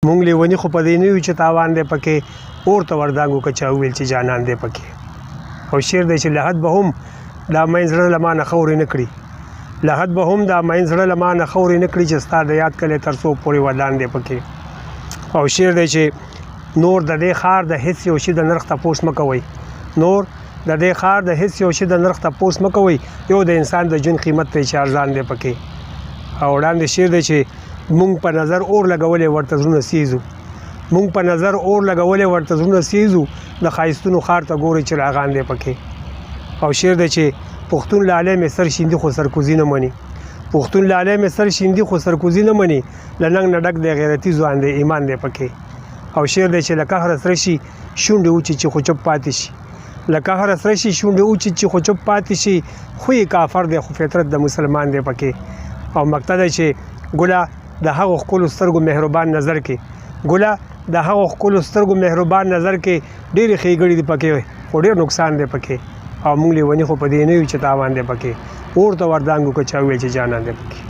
مونږ لیونی خو په دې نه یو چې تاوان دی پکې اور ته وردانګو که چا وویل چې جانان دی پکې او شعر دی چې لحد به هم دا مین زړه له ما نه خورې نه کړي لحد به هم دا مین زړه له ما نه خورې نه کړي چې ستا د یاد کلی تر څو پورې ودان دی پکې او شعر دی چې نور د دې ښار د هېڅ یو شي د نرخ تپوس مه کوئ نور د دې ښار د هېڅ یو شي د نرخ تپوس مه کوئ یو د انسان د ژوند قیمت دی چې ارزان دی پکې او وړاندې شعر دی چې مونږ په نظر اور لګولې ورته زړونه سیزو مونږ په نظر اور لګولې ورته زړونه سیزو د ښایستونو ښار ته ګورئ چې راغان دی پکې او شعر دی چې پښتون لالی مې سر شیندي خو سرکوزي نه مني پښتون لالی مې سر شیندي خو سرکوزي نه مني له ننګ نه ډک دی غیرتي ځوان دی ایمان دی پکې او شعر دی چې له قهره سره شي شونډې وچیچي خو چوپ پاتې شي له قهره سره شي شونډې وچیچي خو چوپ پاتې شي خو یې کافر دی خو فطرت د مسلمان دی پکې او مقطع دی چې ګله د هغو ښکلو سترګو مهربان نظر کې ګله د هغو ښکلو سترګو مهربان نظر کې ډېرې ښېګړې دي پکې خو ډېر نقصان دی پکې او موږ لیوني خو په دې نه یو چې تاوان دی پکې اور ته وردانګو که چا وویل چې جانان دی پکې